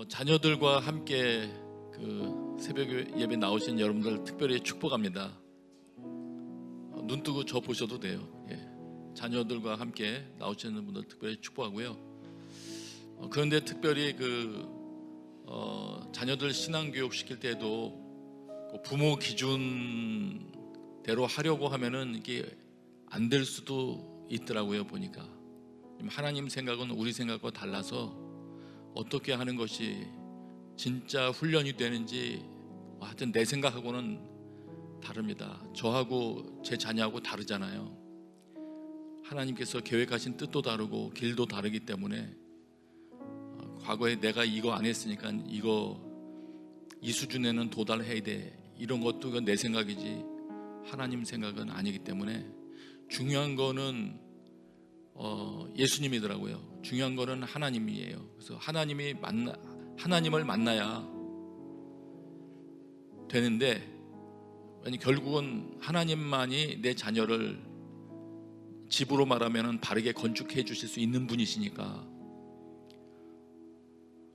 자녀들과 함께 그 새벽 예배 나오신 여러분들 특별히 축복합니다. 눈 뜨고 저 보셔도 돼요. 자녀들과 함께 나오시는 분들 특별히 축복하고요. 그런데 특별히 자녀들 신앙교육 시킬 때도 부모 기준대로 하려고 하면은 이게 안 될 수도 있더라고요. 보니까 하나님 생각은 우리 생각과 달라서 어떻게 하는 것이 진짜 훈련이 되는지 하여튼 내 생각하고는 다릅니다. 저하고 제 자녀하고 다르잖아요. 하나님께서 계획하신 뜻도 다르고 길도 다르기 때문에 과거에 내가 이거 안 했으니까 이 수준에는 도달해야 돼, 이런 것도 내 생각이지 하나님 생각은 아니기 때문에 중요한 거는 예수님이더라고요. 중요한 거는 하나님이에요. 그래서 하나님을 만나야 되는데, 결국은 하나님만이 내 자녀를 집으로 말하면 바르게 건축해 주실 수 있는 분이시니까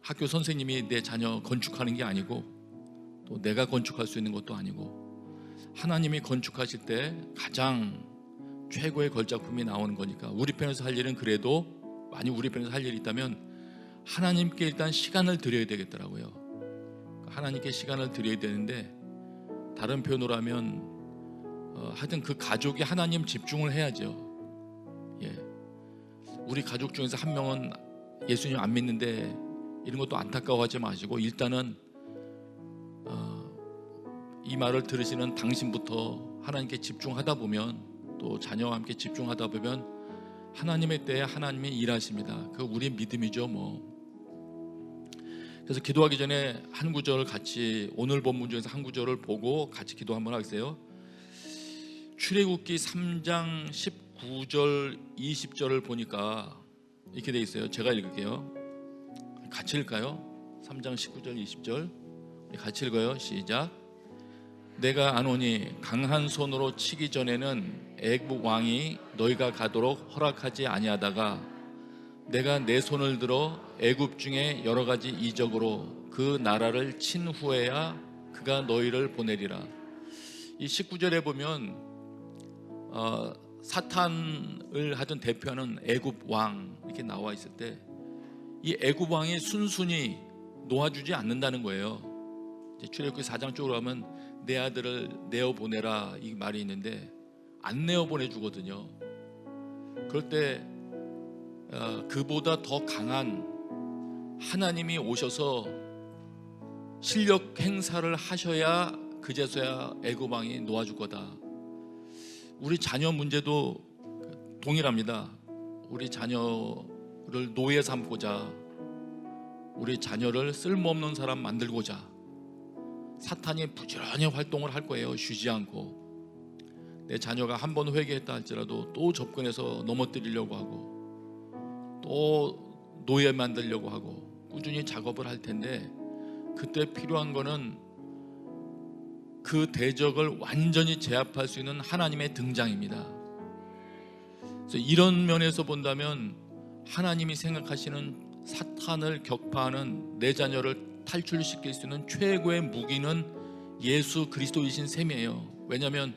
학교 선생님이 내 자녀 건축하는 게 아니고 또 내가 건축할 수 있는 것도 아니고 하나님이 건축하실 때 가장 최고의 걸작품이 나오는 거니까 우리 편에서 할 일은, 그래도 만약 우리 편에서 할 일이 있다면 하나님께 일단 시간을 드려야 되겠더라고요. 하나님께 시간을 드려야 되는데, 다른 표현으로 하면 하여튼 그 가족이 하나님 집중을 해야죠. 우리 가족 중에서 한 명은 예수님 안 믿는데 이런 것도 안타까워하지 마시고 일단은 이 말을 들으시는 당신부터 하나님께 집중하다 보면, 또 자녀와 함께 집중하다 보면 하나님의 때에 하나님이 일하십니다. 그 우리의 믿음이죠. 그래서 기도하기 전에 한 구절 같이, 오늘 본문 중에서 한 구절을 보고 같이 기도 한번 하겠어요. 출애굽기 3장 19절 20절을 보니까 이렇게 돼 있어요. 제가 읽을게요. 같이 읽을까요? 3장 19절 20절 같이 읽어요. 시작. 내가 아노니 강한 손으로 치기 전에는 애굽 왕이 너희가 가도록 허락하지 아니하다가 내가 내 손을 들어 애굽 중에 여러 가지 이적으로 그 나라를 친 후에야 그가 너희를 보내리라. 이 19절에 보면 사탄을 하던 대표하는 애굽 왕 이렇게 나와 있을 때, 이 애굽 왕이 순순히 놓아주지 않는다는 거예요. 출애굽기 4장 쪽으로 가면 내 아들을 내어 보내라 이 말이 있는데 안 내어 보내주거든요. 그럴 때 그보다 더 강한 하나님이 오셔서 실력 행사를 하셔야 그제서야 애굽 왕이 놓아줄 거다. 우리 자녀 문제도 동일합니다. 우리 자녀를 노예 삼고자, 우리 자녀를 쓸모없는 사람 만들고자 사탄이 부지런히 활동을 할 거예요. 쉬지 않고. 내 자녀가 한 번 회개했다 할지라도 또 접근해서 넘어뜨리려고 하고 또 노예 만들려고 하고 꾸준히 작업을 할 텐데, 그때 필요한 거는 그 대적을 완전히 제압할 수 있는 하나님의 등장입니다. 그래서 이런 면에서 본다면 하나님이 생각하시는 사탄을 격파하는 내 자녀를 탈출시킬 수 있는 최고의 무기는 예수 그리스도이신 셈이에요. 왜냐하면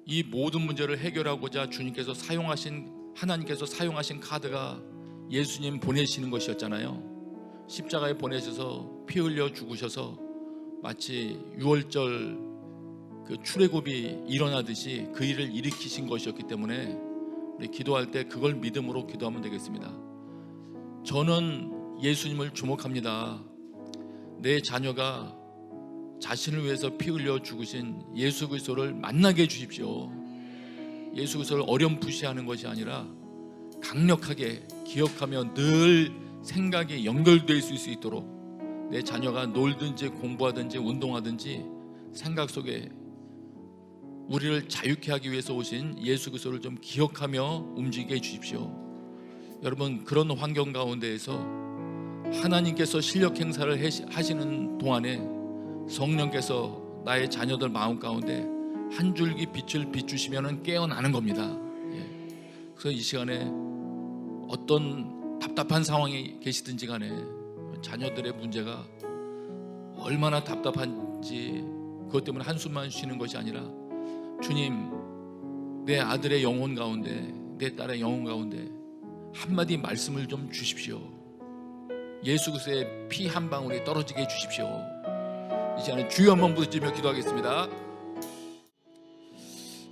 이 모든 문제를 해결하고자 하나님께서 사용하신 카드가 예수님 보내시는 것이었잖아요. 십자가에 보내셔서 피 흘려 죽으셔서 마치 6월절 그 출애굽이 일어나듯이 그 일을 일으키신 것이었기 때문에 우리 기도할 때 그걸 믿음으로 기도하면 되겠습니다. 저는 예수님을 주목합니다. 내 자녀가 자신을 위해서 피 흘려 죽으신 예수 그리스도를 만나게 해주십시오. 예수 그리스도를 어렴풋이하는 것이 아니라 강력하게 기억하며 늘 생각이 연결될 수 있도록, 내 자녀가 놀든지 공부하든지 운동하든지 생각 속에 우리를 자유케 하기 위해서 오신 예수 그리스도를 좀 기억하며 움직이게 해주십시오. 여러분, 그런 환경 가운데에서 하나님께서 실력 행사를 하시는 동안에 성령께서 나의 자녀들 마음 가운데 한 줄기 빛을 비추시면 깨어나는 겁니다. 그래서 이 시간에 어떤 답답한 상황에 계시든지 간에 자녀들의 문제가 얼마나 답답한지 그것 때문에 한숨만 쉬는 것이 아니라 주님, 내 아들의 영혼 가운데, 내 딸의 영혼 가운데 한마디 말씀을 좀 주십시오. 예수 그리스도의 피 한 방울이 떨어지게 해주십시오. 이제 하는 주여 한번 부르짖으며 기도하겠습니다.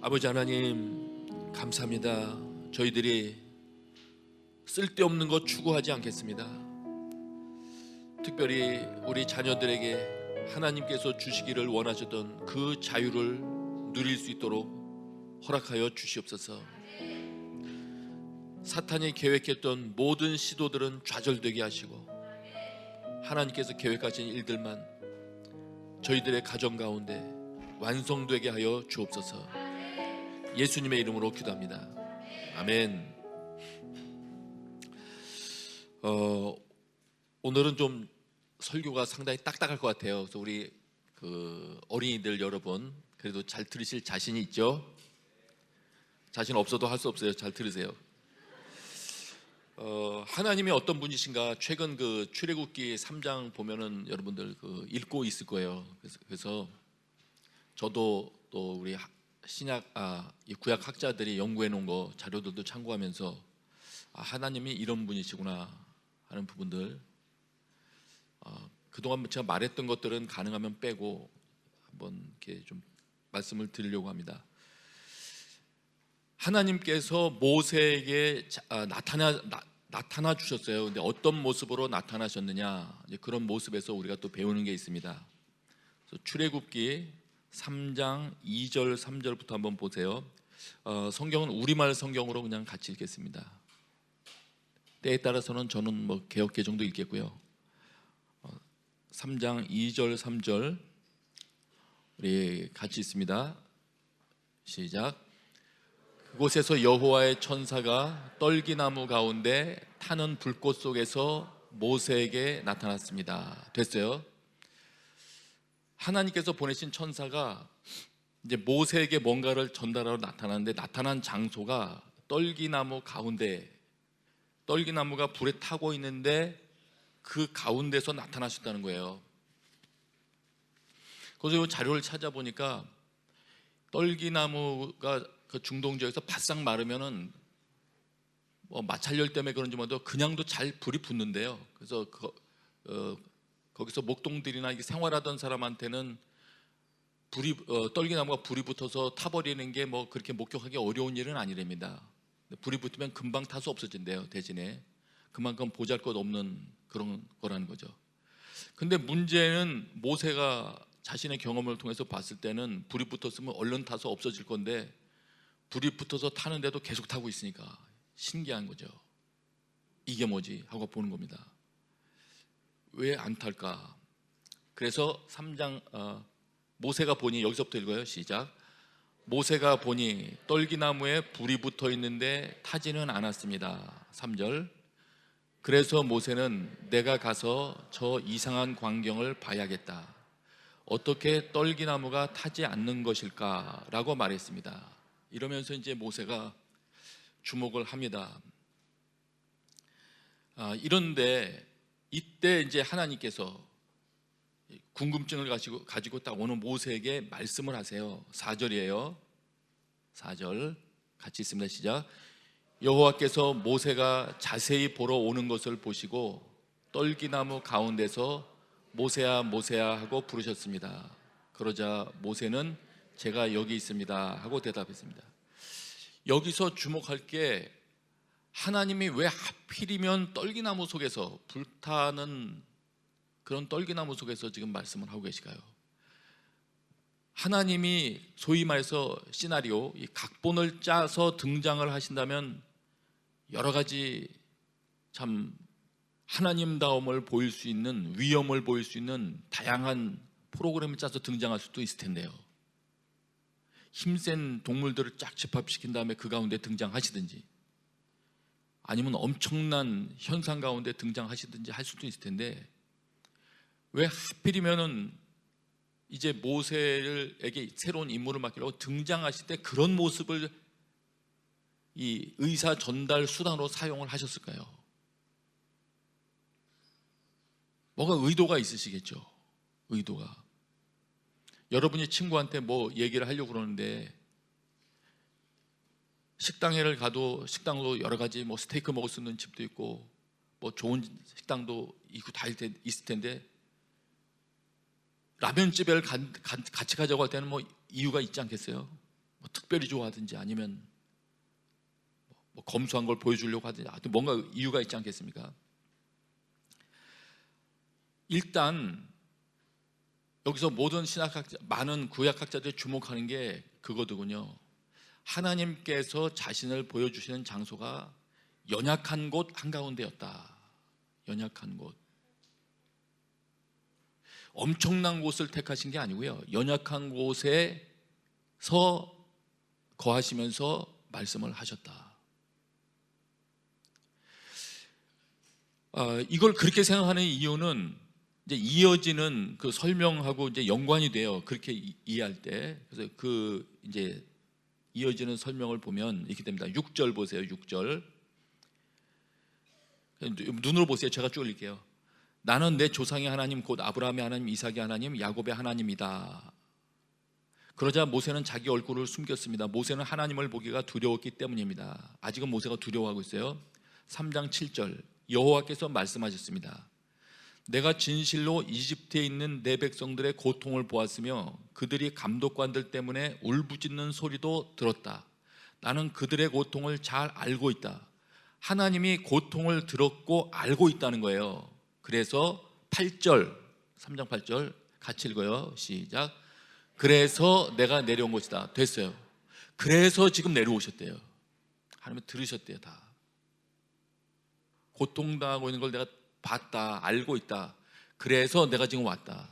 아버지 하나님, 감사합니다. 저희들이 쓸데없는 것 추구하지 않겠습니다. 특별히 우리 자녀들에게 하나님께서 주시기를 원하셨던 그 자유를 누릴 수 있도록 허락하여 주시옵소서. 사탄이 계획했던 모든 시도들은 좌절되게 하시고 하나님께서 계획하신 일들만 저희들의 가정 가운데 완성되게 하여 주옵소서. 예수님의 이름으로 기도합니다. 아멘. 오늘은 좀 설교가 상당히 딱딱할 것 같아요. 그래서 우리 어린이들 여러분, 그래도 잘 들으실 자신이 있죠? 자신 없어도 할 수 없어요. 잘 들으세요. 하나님이 어떤 분이신가 최근 출애굽기 3장 보면은 여러분들 읽고 있을 거예요. 그래서 저도 또 우리 이 구약 학자들이 연구해 놓은 거 자료들도 참고하면서 하나님이 이런 분이시구나 하는 부분들, 그동안 제가 말했던 것들은 가능하면 빼고 한번 이렇게 좀 말씀을 드리려고 합니다. 하나님께서 모세에게 나타나 주셨어요. 근데 어떤 모습으로 나타나셨느냐, 이제 그런 모습에서 우리가 또 배우는 게 있습니다. 그래서 출애굽기 3장 2절 3절부터 한번 보세요. 성경은 우리말 성경으로 그냥 같이 읽겠습니다. 때에 따라서는 저는 개역 개정도 읽겠고요. 3장 2절 3절 우리 같이 있습니다. 시작. 그곳에서 여호와의 천사가 떨기나무 가운데 타는 불꽃 속에서 모세에게 나타났습니다. 됐어요? 하나님께서 보내신 천사가 이제 모세에게 뭔가를 전달하러 나타나는데, 나타난 장소가 떨기나무 가운데, 떨기나무가 불에 타고 있는데 그 가운데서 나타나셨다는 거예요. 그래서 이 자료를 찾아보니까 떨기나무가 그 중동 지역에서 바싹 마르면은 마찰열 때문에 그런지 몰라도 그냥도 잘 불이 붙는데요. 그래서 거기서 목동들이나 생활하던 사람한테는 떨기나무가 불이 붙어서 타버리는 게 그렇게 목격하기 어려운 일은 아니랍니다. 불이 붙으면 금방 타서 없어진대요. 대신에 그만큼 보잘것없는 그런 거라는 거죠. 근데 문제는 모세가 자신의 경험을 통해서 봤을 때는 불이 붙었으면 얼른 타서 없어질 건데 불이 붙어서 타는데도 계속 타고 있으니까 신기한 거죠. 이게 뭐지 하고 보는 겁니다. 왜 안 탈까? 그래서 3장 모세가 보니, 여기서부터 읽어요. 시작. 모세가 보니 떨기나무에 불이 붙어 있는데 타지는 않았습니다. 3절. 그래서 모세는 내가 가서 저 이상한 광경을 봐야겠다. 어떻게 떨기나무가 타지 않는 것일까? 라고 말했습니다. 이러면서 이제 모세가 주목을 합니다. 이런데 이때 이제 하나님께서 궁금증을 가지고 딱 오는 모세에게 말씀을 하세요. 4절이에요. 4절 같이 있습니다. 시작. 여호와께서 모세가 자세히 보러 오는 것을 보시고 떨기나무 가운데서 모세야 모세야 하고 부르셨습니다. 그러자 모세는 제가 여기 있습니다 하고 대답했습니다. 여기서 주목할 게, 하나님이 왜 하필이면 떨기나무 속에서, 불타는 그런 떨기나무 속에서 지금 말씀을 하고 계실까요? 하나님이 소위 말해서 시나리오, 이 각본을 짜서 등장을 하신다면 여러 가지 참 하나님다움을 보일 수 있는, 위엄을 보일 수 있는 다양한 프로그램을 짜서 등장할 수도 있을 텐데요. 힘센 동물들을 쫙 집합시킨 다음에 그 가운데 등장하시든지, 아니면 엄청난 현상 가운데 등장하시든지 할 수도 있을 텐데, 왜 하필이면은 이제 모세에게 새로운 임무를 맡기려고 등장하실 때 그런 모습을 이 의사 전달 수단으로 사용을 하셨을까요? 뭐가 의도가 있으시겠죠. 의도가. 여러분이 친구한테 뭐 얘기를 하려고 그러는데 식당에를 가도 식당도 여러 가지 뭐 스테이크 먹을 수 있는 집도 있고 뭐 좋은 식당도 있고 다 있을 텐데 라면집에 같이 가자고 할 때는 뭐 이유가 있지 않겠어요? 뭐 특별히 좋아하든지 아니면 뭐 검소한 걸 보여주려고 하든지 하여튼 뭔가 이유가 있지 않겠습니까? 일단 여기서 모든 신학학자, 많은 구약학자들이 주목하는 게 그거더군요. 하나님께서 자신을 보여주시는 장소가 연약한 곳 한가운데였다. 연약한 곳. 엄청난 곳을 택하신 게 아니고요. 연약한 곳에서 거하시면서 말씀을 하셨다. 이걸 그렇게 생각하는 이유는 이제 이어지는 그 설명하고 이제 연관이 돼요. 그렇게 이해할 때. 그래서 그 이제 이어지는 설명을 보면 이렇게 됩니다. 6절 보세요. 6절. 눈으로 보세요. 제가 쭉 읽을게요. 나는 내 조상의 하나님 곧 아브라함의 하나님, 이삭의 하나님, 야곱의 하나님이다. 그러자 모세는 자기 얼굴을 숨겼습니다. 모세는 하나님을 보기가 두려웠기 때문입니다. 아직은 모세가 두려워하고 있어요. 3장 7절. 여호와께서 말씀하셨습니다. 내가 진실로 이집트에 있는 내 백성들의 고통을 보았으며 그들이 감독관들 때문에 울부짖는 소리도 들었다. 나는 그들의 고통을 잘 알고 있다. 하나님이 고통을 들었고 알고 있다는 거예요. 그래서 8절, 3장 8절 같이 읽어요. 시작. 그래서 내가 내려온 것이다. 됐어요. 그래서 지금 내려오셨대요. 하나님 들으셨대요. 다. 고통당하고 있는 걸 내가 봤다, 알고 있다. 그래서 내가 지금 왔다.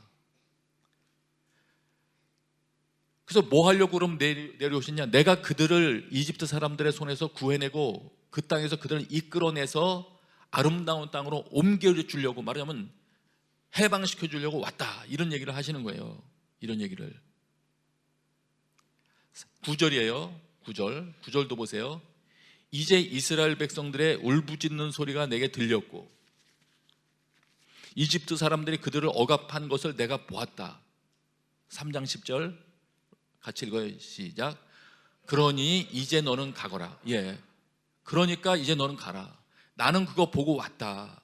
그래서 뭐 하려고 그럼 내려오셨냐? 내가 그들을 이집트 사람들의 손에서 구해내고 그 땅에서 그들을 이끌어내서 아름다운 땅으로 옮겨주려고, 말하자면 해방시켜 주려고 왔다. 이런 얘기를 하시는 거예요. 이런 얘기를. 9절이에요. 9절도 보세요. 이제 이스라엘 백성들의 울부짖는 소리가 내게 들렸고 이집트 사람들이 그들을 억압한 것을 내가 보았다. 3장 10절 같이 읽어요. 시작. 그러니 이제 너는 가거라. 예. 그러니까 이제 너는 가라. 나는 그거 보고 왔다.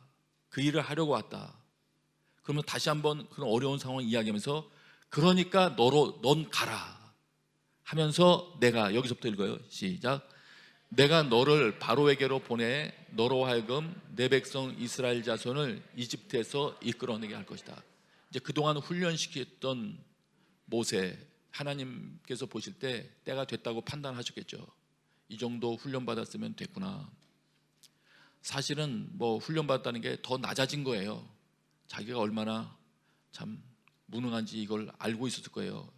그 일을 하려고 왔다. 그러면 다시 한번 그런 어려운 상황을 이야기하면서 그러니까 넌 가라 하면서 내가, 여기서부터 읽어요. 시작. 내가 너를 바로에게로 보내 너로 하여금 내 백성 이스라엘 자손을 이집트에서 이끌어내게 할 것이다. 이제 그동안 훈련시켰던 모세, 하나님께서 보실 때 때가 됐다고 판단하셨겠죠. 이 정도 훈련받았으면 됐구나. 사실은 뭐 훈련받았다는 게 더 낮아진 거예요. 자기가 얼마나 참 무능한지 이걸 알고 있었을 거예요.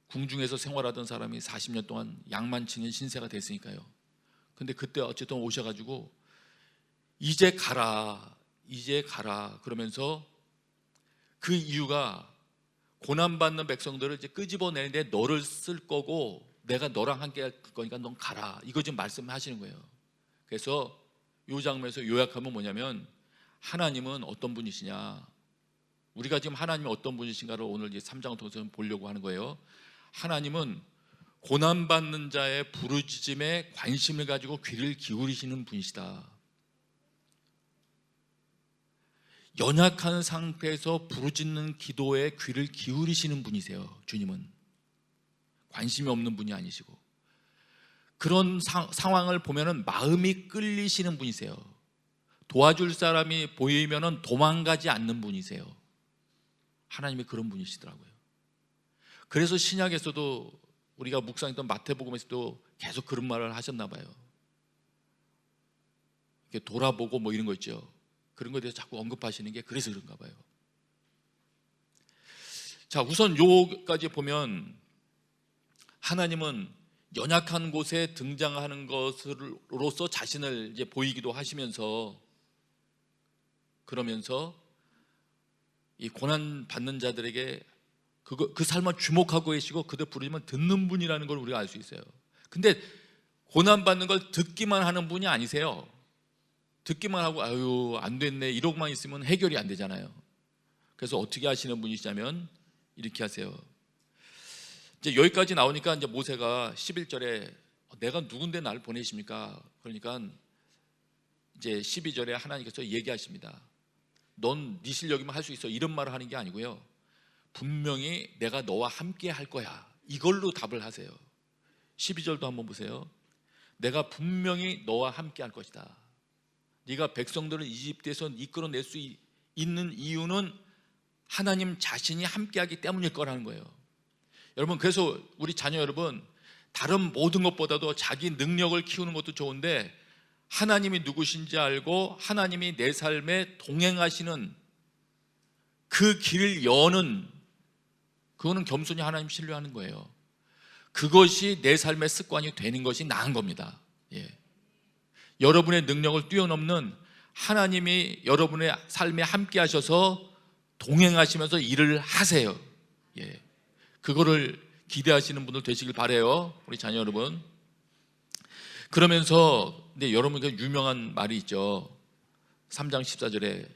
궁중에서 생활하던 사람이 40년 동안 양만치는 신세가 됐으니까요. 근데 그때 어쨌든 오셔가지고 이제 가라 그러면서 그 이유가 고난받는 백성들을 이제 끄집어내는데 너를 쓸 거고 내가 너랑 함께 할 거니까 넌 가라, 이거 지금 말씀하시는 거예요. 그래서 이 장면에서 요약하면 뭐냐면 하나님은 어떤 분이시냐, 우리가 지금 하나님이 어떤 분이신가를 오늘 이제 3장을 통해서 보려고 하는 거예요. 하나님은 고난받는 자의 부르짖음에 관심을 가지고 귀를 기울이시는 분이시다. 연약한 상태에서 부르짖는 기도에 귀를 기울이시는 분이세요. 주님은 관심이 없는 분이 아니시고, 그런 상황을 보면은 마음이 끌리시는 분이세요. 도와줄 사람이 보이면은 도망가지 않는 분이세요. 하나님이 그런 분이시더라고요. 그래서 신약에서도 우리가 묵상했던 마태복음에서도 계속 그런 말을 하셨나 봐요. 이렇게 돌아보고 뭐 이런 거 있죠. 그런 거에 대해서 자꾸 언급하시는 게 그래서 그런가 봐요. 자, 우선 요까지 보면 하나님은 연약한 곳에 등장하는 것으로서 자신을 이제 보이기도 하시면서, 그러면서 이 고난 받는 자들에게 그 삶을 주목하고 계시고 그들 부르면 듣는 분이라는 걸 우리가 알 수 있어요. 근데 고난 받는 걸 듣기만 하는 분이 아니세요. 듣기만 하고 아유 안 됐네 이러고만 있으면 해결이 안 되잖아요. 그래서 어떻게 하시는 분이시냐면 이렇게 하세요. 이제 여기까지 나오니까 이제 모세가 11절에 내가 누군데 나를 보내십니까? 그러니까 이제 12절에 하나님께서 얘기하십니다. 넌 네 실력이면 할 수 있어, 이런 말을 하는 게 아니고요, 분명히 내가 너와 함께 할 거야, 이걸로 답을 하세요. 12절도 한번 보세요. 내가 분명히 너와 함께 할 것이다. 네가 백성들을 이집트에서 이끌어낼 수 있는 이유는 하나님 자신이 함께하기 때문일 거라는 거예요. 여러분, 그래서 우리 자녀 여러분, 다른 모든 것보다도 자기 능력을 키우는 것도 좋은데 하나님이 누구신지 알고 하나님이 내 삶에 동행하시는 그 길을 여는, 그거는 겸손히 하나님 신뢰하는 거예요. 그것이 내 삶의 습관이 되는 것이 나은 겁니다. 예. 여러분의 능력을 뛰어넘는 하나님이 여러분의 삶에 함께 하셔서 동행하시면서 일을 하세요. 예. 그거를 기대하시는 분들 되시길 바라요, 우리 자녀 여러분. 그러면서 근데 여러분 그 유명한 말이 있죠. 3장 14절에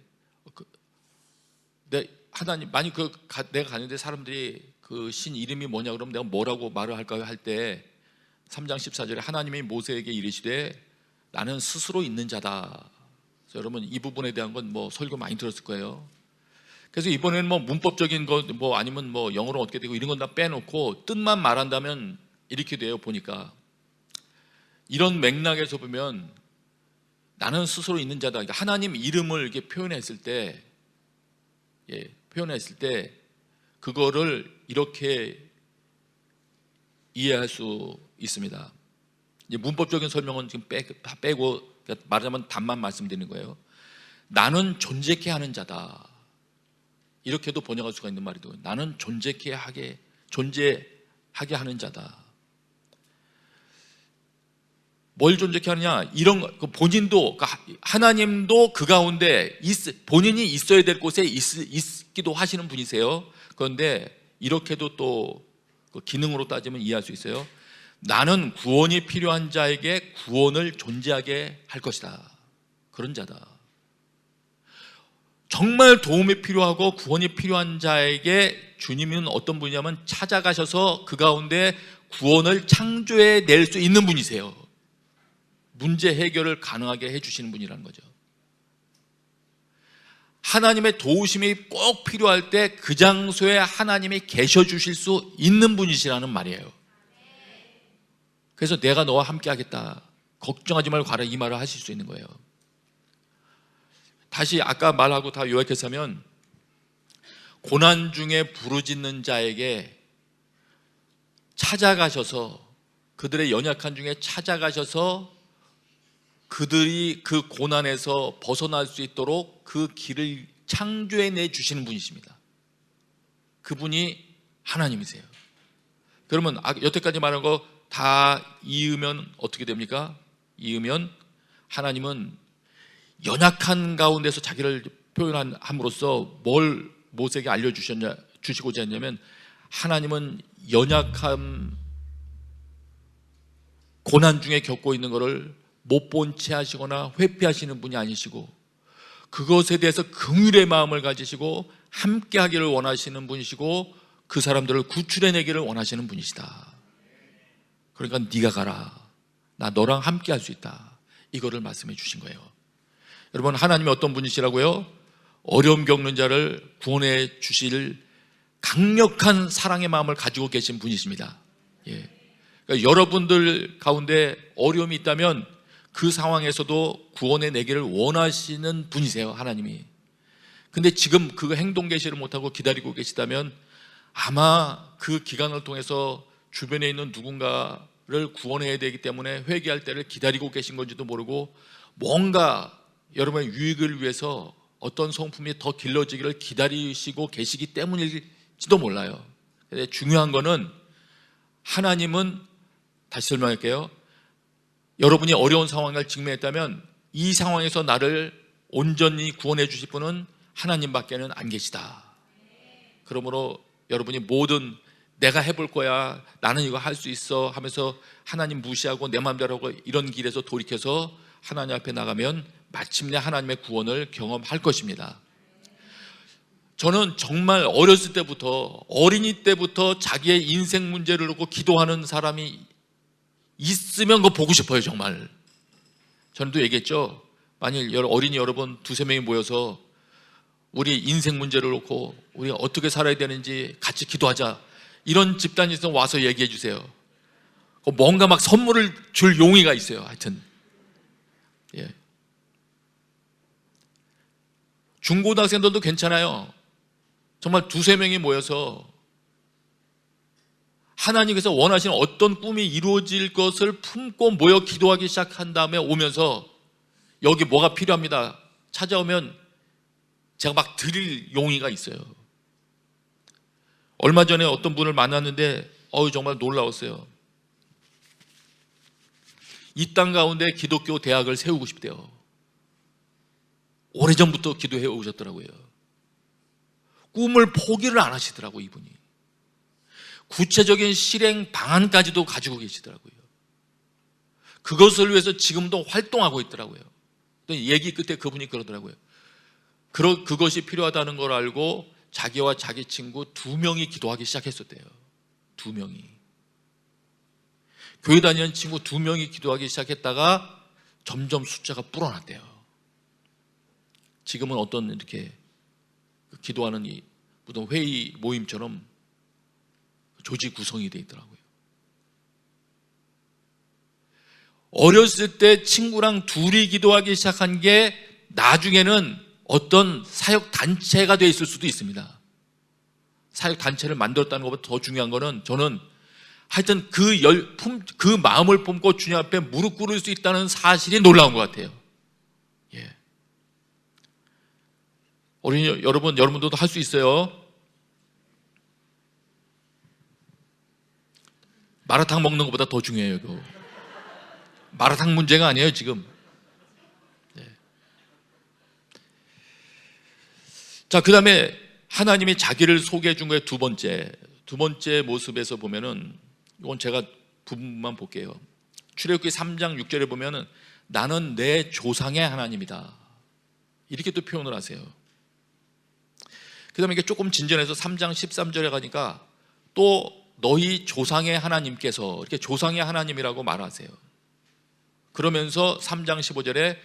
하나님, 만약 내가 가는데 사람들이 그 신 이름이 뭐냐 그러면 내가 뭐라고 말을 할까요? 할 때 3장 14절에 하나님이 모세에게 이르시되 나는 스스로 있는 자다. 그래서 여러분 이 부분에 대한 건 뭐 설교 많이 들었을 거예요. 그래서 이번에는 뭐 문법적인 것 뭐 아니면 뭐 영어로 어떻게 되고 이런 건 다 빼놓고 뜻만 말한다면 이렇게 돼요. 보니까 이런 맥락에서 보면 나는 스스로 있는 자다, 그러니까 하나님 이름을 이렇게 표현했을 때, 예, 표현했을 때 그거를 이렇게 이해할 수 있습니다. 이제 문법적인 설명은 지금 다 빼고 말하자면 답만 말씀드리는 거예요. 나는 존재케 하는 자다, 이렇게도 번역할 수가 있는 말이죠. 나는 존재케 하게 하는 자다. 뭘 존재케 하느냐, 이런 본인도, 하나님도 그 가운데 본인이 있어야 될 곳에 있기도 하시는 분이세요. 그런데 이렇게도 또 기능으로 따지면 이해할 수 있어요. 나는 구원이 필요한 자에게 구원을 존재하게 할 것이다, 그런 자다. 정말 도움이 필요하고 구원이 필요한 자에게 주님은 어떤 분이냐면 찾아가셔서 그 가운데 구원을 창조해 낼 수 있는 분이세요. 문제 해결을 가능하게 해주시는 분이라는 거죠. 하나님의 도우심이 꼭 필요할 때 그 장소에 하나님이 계셔 주실 수 있는 분이시라는 말이에요. 그래서 내가 너와 함께 하겠다, 걱정하지 말고 가라, 이 말을 하실 수 있는 거예요. 다시 아까 말하고 다 요약해서 하면, 고난 중에 부르짖는 자에게 찾아가셔서, 그들의 연약한 중에 찾아가셔서 그들이 그 고난에서 벗어날 수 있도록 그 길을 창조해내 주시는 분이십니다. 그분이 하나님이세요. 그러면 여태까지 말한 거 다 이으면 어떻게 됩니까? 이으면 하나님은 연약한 가운데서 자기를 표현함으로써 뭘 모세에게 주시고자 했냐면, 하나님은 연약함, 고난 중에 겪고 있는 것을 못 본 채 하시거나 회피하시는 분이 아니시고, 그것에 대해서 긍휼의 마음을 가지시고 함께 하기를 원하시는 분이시고, 그 사람들을 구출해내기를 원하시는 분이시다. 그러니까 네가 가라, 나 너랑 함께 할 수 있다, 이거를 말씀해 주신 거예요. 여러분, 하나님이 어떤 분이시라고요? 어려움 겪는 자를 구원해 주실 강력한 사랑의 마음을 가지고 계신 분이십니다. 예. 그러니까 여러분들 가운데 어려움이 있다면 그 상황에서도 구원해 내기를 원하시는 분이세요, 하나님이. 근데 지금 그 행동 개시를 못하고 기다리고 계시다면 아마 그 기간을 통해서 주변에 있는 누군가를 구원해야 되기 때문에 회개할 때를 기다리고 계신 건지도 모르고, 뭔가 여러분의 유익을 위해서 어떤 성품이 더 길러지기를 기다리시고 계시기 때문일지도 몰라요. 근데 중요한 거는, 하나님은, 다시 설명할게요, 여러분이 어려운 상황을 직면했다면 이 상황에서 나를 온전히 구원해 주실 분은 하나님밖에는 안 계시다. 그러므로 여러분이 뭐든 내가 해볼 거야, 나는 이거 할 수 있어 하면서 하나님 무시하고 내 마음대로 하고 이런 길에서 돌이켜서 하나님 앞에 나가면 마침내 하나님의 구원을 경험할 것입니다. 저는 정말 어렸을 때부터, 어린이 때부터 자기의 인생 문제를 놓고 기도하는 사람이 있으면 그거 보고 싶어요. 정말. 저는 얘기했죠. 만일 어린이 여러분 두세 명이 모여서 우리 인생 문제를 놓고 우리가 어떻게 살아야 되는지 같이 기도하자, 이런 집단이 있으면 와서 얘기해 주세요. 뭔가 막 선물을 줄 용의가 있어요. 하여튼 예. 중고등학생들도 괜찮아요. 정말 두세 명이 모여서 하나님께서 원하시는 어떤 꿈이 이루어질 것을 품고 모여 기도하기 시작한 다음에 오면서 여기 뭐가 필요합니다 찾아오면 제가 막 드릴 용의가 있어요. 얼마 전에 어떤 분을 만났는데 정말 놀라웠어요. 이 땅 가운데 기독교 대학을 세우고 싶대요. 오래전부터 기도해 오셨더라고요. 꿈을 포기를 안 하시더라고요. 이분이 구체적인 실행 방안까지도 가지고 계시더라고요. 그것을 위해서 지금도 활동하고 있더라고요. 얘기 끝에 그분이 그러더라고요. 그것이 필요하다는 걸 알고 자기와 자기 친구 2명이 기도하기 시작했었대요. 2명이. 교회 다니는 친구 2명이 기도하기 시작했다가 점점 숫자가 불어났대요. 지금은 어떤 이렇게 기도하는 이 무슨 회의 모임처럼 조직 구성이 되어 있더라고요. 어렸을 때 친구랑 둘이 기도하기 시작한 게 나중에는 어떤 사역 단체가 되어 있을 수도 있습니다. 사역 단체를 만들었다는 것보다 더 중요한 거는 저는 하여튼 그 마음을 품고 주님 앞에 무릎 꿇을 수 있다는 사실이 놀라운 것 같아요. 예. 어린이 여러분들도 할 수 있어요. 마라탕 먹는 것보다 더 중요해요. 이거. 마라탕 문제가 아니에요 지금. 네. 자, 그 다음에 하나님이 자기를 소개해 준 거에 두 번째 모습에서 보면은, 이건 제가 부분만 볼게요. 출애굽기 3장 6절에 보면은 나는 내 조상의 하나님이다, 이렇게 또 표현을 하세요. 그 다음에 이게 조금 진전해서 3장 13절에 가니까 또 너희 조상의 하나님께서, 이렇게 조상의 하나님이라고 말하세요. 그러면서 3장 15절에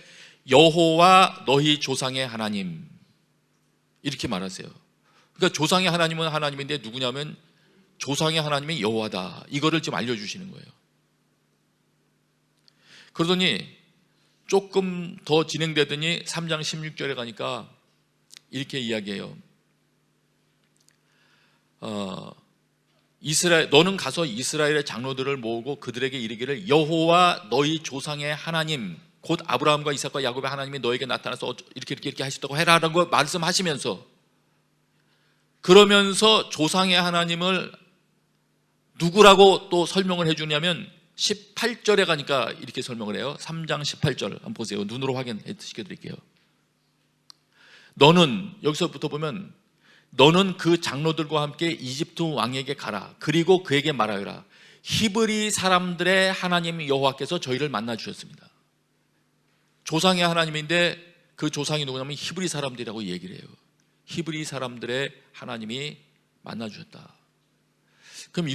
여호와 너희 조상의 하나님, 이렇게 말하세요. 그러니까 조상의 하나님은 하나님인데 누구냐면 조상의 하나님이 여호와다, 이거를 지금 알려주시는 거예요. 그러더니 조금 더 진행되더니 3장 16절에 가니까 이렇게 이야기해요. 너는 가서 이스라엘의 장로들을 모으고 그들에게 이르기를 여호와 너희 조상의 하나님 곧 아브라함과 이삭과 야곱의 하나님이 너에게 나타나서 이렇게 하셨다고 해라라고 말씀하시면서, 그러면서 조상의 하나님을 누구라고 또 설명을 해주냐면 18절에 가니까 이렇게 설명을 해요. 3장 18절 한번 보세요. 눈으로 확인시켜드릴게요. 너는, 여기서부터 보면 너는 그 장로들과 함께 이집트 왕에게 가라. 그리고 그에게 말하여라. 히브리 사람들의 하나님 여호와께서 저희를 만나 주셨습니다. 조상의 하나님인데 그 조상이 누구냐면 히브리 사람들이라고 얘기를 해요. 히브리 사람들의 하나님이 만나 주셨다. 그럼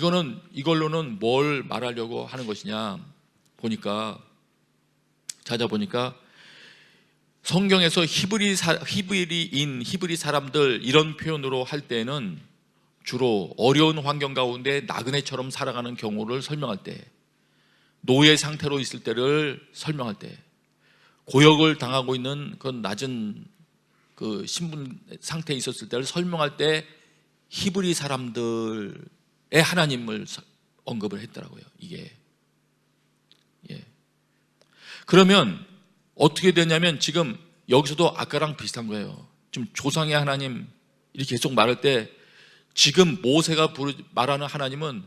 이걸로는 뭘 말하려고 하는 것이냐 찾아보니까 성경에서 히브리 사람들 이런 표현으로 할 때는 주로 어려운 환경 가운데 나그네처럼 살아가는 경우를 설명할 때, 노예 상태로 있을 때를 설명할 때, 고역을 당하고 있는 그 낮은 그 신분 상태에 있었을 때를 설명할 때 히브리 사람들의 하나님을 언급을 했더라고요. 이게. 예. 그러면 어떻게 되냐면 지금 여기서도 아까랑 비슷한 거예요. 지금 조상의 하나님 이렇게 계속 말할 때 지금 모세가 말하는 하나님은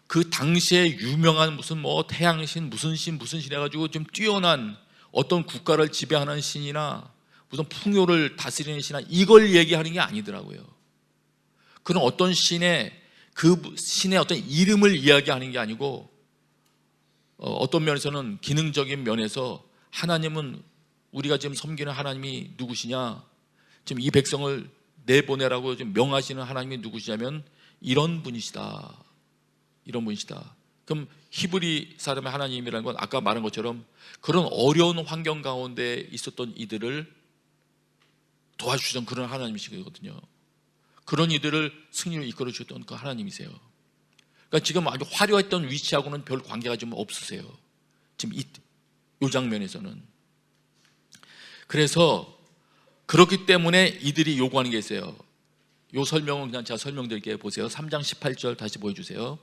그 당시에 유명한 무슨 뭐 태양신 무슨 신 해가지고 좀 뛰어난 어떤 국가를 지배하는 신이나 무슨 풍요를 다스리는 신이나 이걸 얘기하는 게 아니더라고요. 그런 어떤 그 신의 어떤 이름을 이야기하는 게 아니고 어떤 면에서는 기능적인 면에서 하나님은 우리가 지금 섬기는 하나님이 누구시냐, 지금 이 백성을 내보내라고 지금 명하시는 하나님이 누구시냐면 이런 분이시다. 이런 분이시다. 그럼 히브리 사람의 하나님이라는 건 아까 말한 것처럼 그런 어려운 환경 가운데 있었던 이들을 도와주시던 그런 하나님이시거든요. 그런 이들을 승리로 이끌어 주셨던 그 하나님이세요. 그러니까 지금 아주 화려했던 위치하고는 별 관계가 좀 없으세요. 지금 이 장면에서는. 그래서 그렇기 때문에 이들이 요구하는 게 있어요. 이 설명은 그냥 제가 설명드릴게요. 보세요. 3장 18절 다시 보여주세요.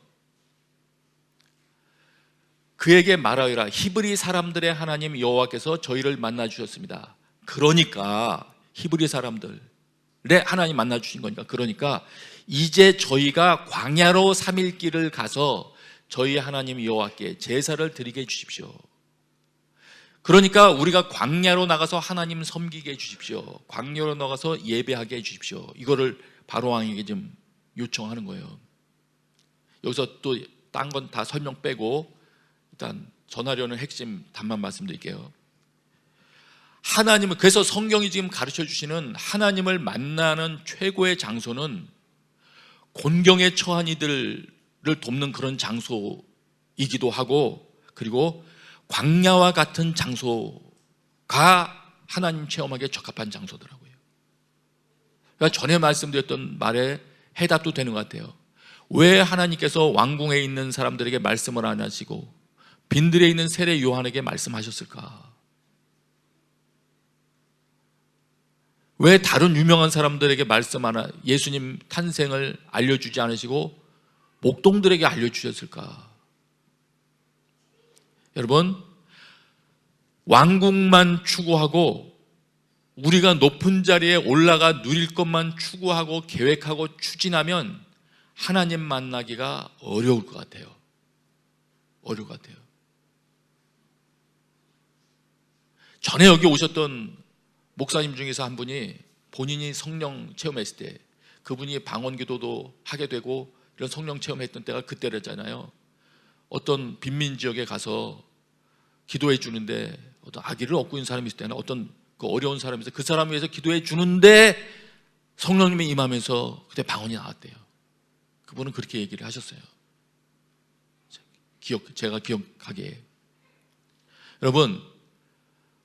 그에게 말하여라. 히브리 사람들의 하나님 여호와께서 저희를 만나 주셨습니다. 그러니까 히브리 사람들의 하나님 만나 주신 거니까, 그러니까 이제 저희가 광야로 3일 길을 가서 저희 하나님 여호와께 제사를 드리게 해 주십시오. 그러니까 우리가 광야로 나가서 하나님 섬기게 해 주십시오. 광야로 나가서 예배하게 해 주십시오. 이거를 바로 왕에게 좀 요청하는 거예요. 여기서 또 딴 건 다 설명 빼고 일단 전하려는 핵심 답만 말씀드릴게요. 하나님은, 그래서 성경이 지금 가르쳐 주시는 하나님을 만나는 최고의 장소는 곤경에 처한 이들을 돕는 그런 장소이기도 하고, 그리고 광야와 같은 장소가 하나님 체험하기에 적합한 장소더라고요. 그러니까 전에 말씀드렸던 말에 해답도 되는 것 같아요. 왜 하나님께서 왕궁에 있는 사람들에게 말씀을 안 하시고 빈들에 있는 세례 요한에게 말씀하셨을까? 왜 다른 유명한 사람들에게 말씀 하나, 예수님 탄생을 알려주지 않으시고 목동들에게 알려주셨을까? 여러분, 왕국만 추구하고 우리가 높은 자리에 올라가 누릴 것만 추구하고 계획하고 추진하면 하나님 만나기가 어려울 것 같아요. 어려울 것 같아요. 전에 여기 오셨던 목사님 중에서 한 분이 본인이 성령 체험했을 때, 그분이 방언 기도도 하게 되고 이런 성령 체험했던 때가 그때랬잖아요. 어떤 빈민 지역에 가서 기도해 주는데 어떤 아기를 얻고 있는 사람이 있을 때나 어떤 그 어려운 사람이 있어서 그 사람을 위해서 기도해 주는데 성령님이 임하면서 그때 방언이 나왔대요. 그분은 그렇게 얘기를 하셨어요. 제가 기억하기에. 여러분,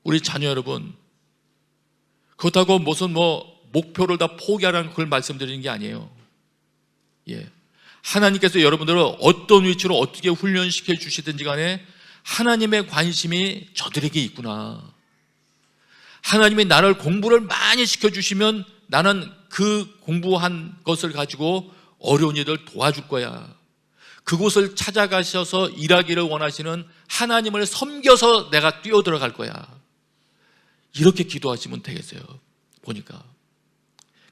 우리 자녀 여러분, 그렇다고 무슨 목표를 다 포기하라는 그걸 말씀드리는 게 아니에요. 예. 하나님께서 여러분들을 어떤 위치로 어떻게 훈련시켜 주시든지 간에 하나님의 관심이 저들에게 있구나. 하나님이 나를 공부를 많이 시켜주시면 나는 그 공부한 것을 가지고 어려운 이들 도와줄 거야. 그곳을 찾아가셔서 일하기를 원하시는 하나님을 섬겨서 내가 뛰어들어갈 거야. 이렇게 기도하시면 되겠어요. 보니까.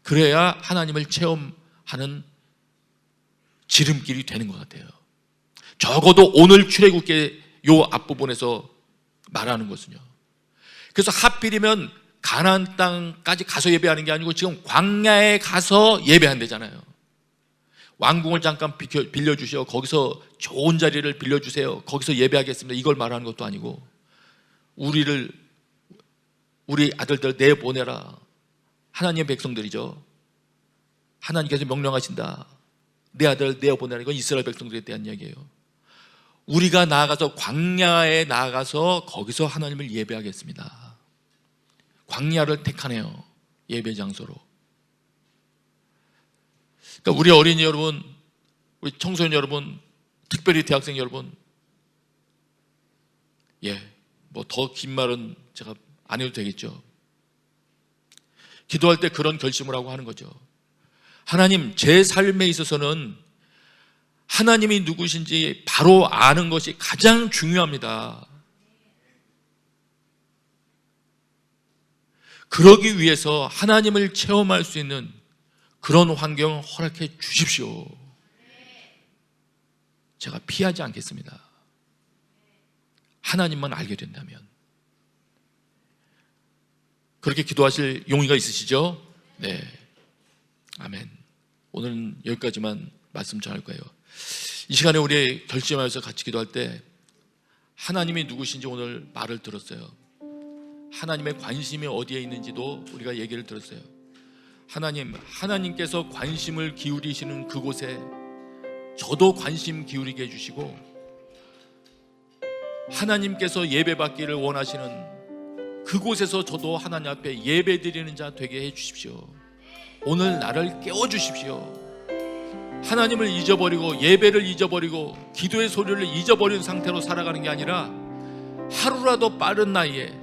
그래야 하나님을 체험하는 지름길이 되는 것 같아요. 적어도 오늘 출애굽기 요 앞부분에서 말하는 것은요. 그래서 하필이면 가나안 땅까지 가서 예배하는 게 아니고 지금 광야에 가서 예배한대잖아요. 왕궁을 잠깐 빌려주세요. 거기서 좋은 자리를 빌려주세요. 거기서 예배하겠습니다. 이걸 말하는 것도 아니고 우리 아들들 내보내라. 하나님의 백성들이죠. 하나님께서 명령하신다. 내 아들 내어보내라. 이건 이스라엘 백성들에 대한 이야기예요. 우리가 나아가서 광야에 나아가서 거기서 하나님을 예배하겠습니다. 광야를 택하네요. 예배 장소로. 그러니까 우리 어린이 여러분, 우리 청소년 여러분, 특별히 대학생 여러분, 더 긴 말은 제가 안 해도 되겠죠. 기도할 때 그런 결심을 하고 하는 거죠. 하나님, 제 삶에 있어서는 하나님이 누구신지 바로 아는 것이 가장 중요합니다. 그러기 위해서 하나님을 체험할 수 있는 그런 환경을 허락해 주십시오. 제가 피하지 않겠습니다. 하나님만 알게 된다면. 그렇게 기도하실 용의가 있으시죠? 네. 아멘. 오늘은 여기까지만 말씀 전할 거예요. 이 시간에 우리 결심하여서 같이 기도할 때 하나님이 누구신지 오늘 말을 들었어요. 하나님의 관심이 어디에 있는지도 우리가 얘기를 들었어요. 하나님께서 관심을 기울이시는 그곳에 저도 관심 기울이게 해주시고, 하나님께서 예배받기를 원하시는 그곳에서 저도 하나님 앞에 예배드리는 자 되게 해주십시오. 오늘 나를 깨워주십시오. 하나님을 잊어버리고 예배를 잊어버리고 기도의 소리를 잊어버린 상태로 살아가는 게 아니라 하루라도 빠른 나이에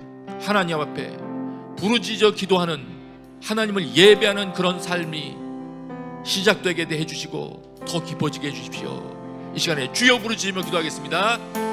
하나님 앞에 부르짖어 기도하는, 하나님을 예배하는 그런 삶이 시작되게 해주시고 더 깊어지게 해주십시오. 이 시간에 주여 부르짖으며 기도하겠습니다.